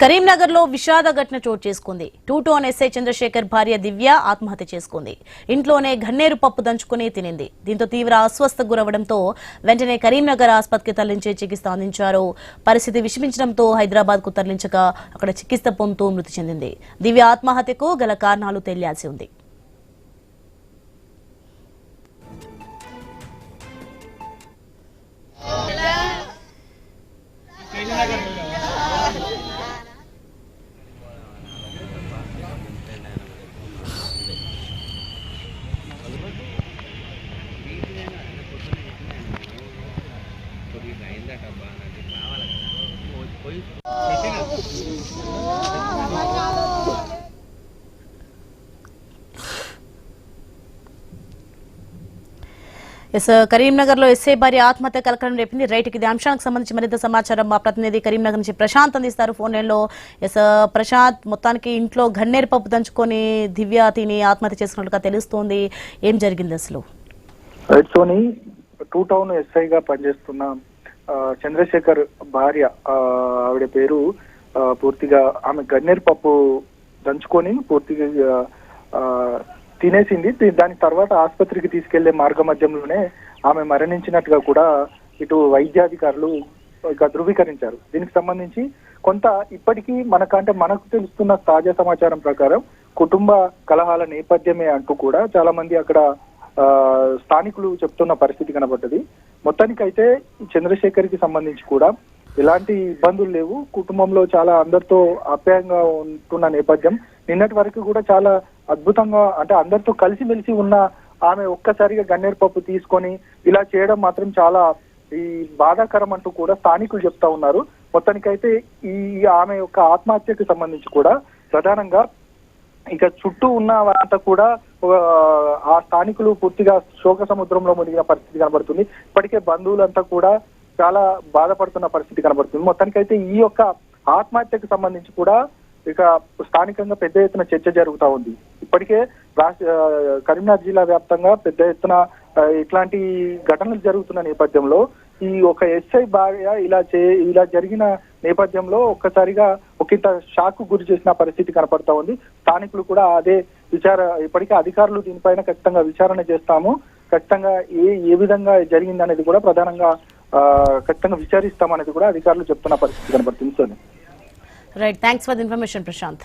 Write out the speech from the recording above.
కరీంనగర్ లో విషాద ఘటన చోటు చేసుకుంది. 2-టౌన్ ఎస్ఐ చంద్రశేఖర్ భార్య దివ్య ఆత్మహత్య చేసుకుంది. ఇంట్లోనే గన్నేరు పప్పు దంచుకుని తినింది. దీంతో తీవ్ర అస్వస్థకు గురవడంతో వెంటనే కరీంనగర్ ఆసుపత్రికి తరలించి చికిత్స అందించారు. పరిస్థితి విషమించడంతో హైదరాబాద్ కు తరలించగా అక్కడ చికిత్స పొందుతూ మృతి చెందింది. దివ్య ఆత్మహత్యకు గల కారణాలు తెలియాల్సి ఉంది. కరీంనగర్ లో ఎస్ఐ భార్య ఆత్మహత్య కలకలం రేపింది. రైట్ ఇది అంశానికి సంబంధించి మరింత సమాచారం మా ప్రతినిధి కరీంనగర్ నుంచి ప్రశాంత్ అందిస్తారు ఫోన్ లైన్ లో. ప్రశాంత్, మొత్తానికి ఇంట్లో గన్నేరు పప్పు దంచుకొని దివ్య తిని ఆత్మహత్య చేసుకున్నట్టుగా తెలుస్తోంది. ఏం జరిగింది అసలు? రైట్ సోని, 2-టౌన్ ఎస్ఐగా పనిచేస్తున్న చంద్రశేఖర్ భార్య, ఆవిడ పేరు పూర్తిగా ఆమె గన్నేరు పప్పు దంచుకొని పూర్తిగా తినేసింది. దాని తర్వాత ఆసుపత్రికి తీసుకెళ్లే మార్గ మధ్యంలోనే ఆమె మరణించినట్టుగా కూడా ఇటు వైద్యాధికారులు ఇక ధృవీకరించారు. దీనికి సంబంధించి కొంత ఇప్పటికీ మనకు తెలుస్తున్న తాజా సమాచారం ప్రకారం కుటుంబ కలహాల నేపథ్యమే అంటూ కూడా చాలా మంది అక్కడ స్థానికులు చెప్తున్న పరిస్థితి కనబడ్డది. మొత్తానికైతే చంద్రశేఖర్ కి సంబంధించి కూడా ఎలాంటి ఇబ్బందులు లేవు. కుటుంబంలో చాలా అందరితో ఆప్యాయంగా ఉంటున్న నేపథ్యం. నిన్నటి వరకు కూడా చాలా అద్భుతంగా, అంటే అందరితో కలిసిమెలిసి ఉన్న ఆమె ఒక్కసారిగా గన్నేరు పప్పు తీసుకొని ఇలా చేయడం మాత్రం చాలా బాధాకరం అంటూ కూడా స్థానికులు చెప్తా ఉన్నారు. మొత్తానికైతే ఆమె యొక్క ఆత్మహత్యకు సంబంధించి కూడా ప్రధానంగా ఇక చుట్టూ ఉన్న వారంతా కూడా ఆ స్థానికులు పూర్తిగా శోక సముద్రంలో మునిగిన పరిస్థితి కనబడుతుంది. ఇప్పటికే బంధువులంతా కూడా చాలా బాధపడుతున్న పరిస్థితి కనబడుతుంది. మొత్తానికైతే ఈ యొక్క ఆత్మహత్యకు సంబంధించి కూడా ఇక స్థానికంగా పెద్ద ఎత్తున చర్చ జరుగుతా ఉంది. ఇప్పటికే కరీంనగర్ జిల్లా వ్యాప్తంగా పెద్ద ఎత్తున ఇట్లాంటి ఘటనలు జరుగుతున్న నేపథ్యంలో ఈ ఒక ఎస్ఐ భార్య ఇలా జరిగిన నేపథ్యంలో ఒక్కసారిగా ఒకంత షాక్ గురి చేసిన పరిస్థితి కనపడతా ఉంది. స్థానికులు కూడా అదే ఇప్పటికే అధికారులు దీనిపైన ఖచ్చితంగా విచారణ చేస్తాము, ఖచ్చితంగా ఏ విధంగా జరిగిందనేది కూడా ప్రధానంగా ఖచ్చితంగా విచారిస్తామనేది కూడా అధికారులు చెప్తున్న పరిస్థితి కనబడుతుంది. Right, thanks for the information Prashanth.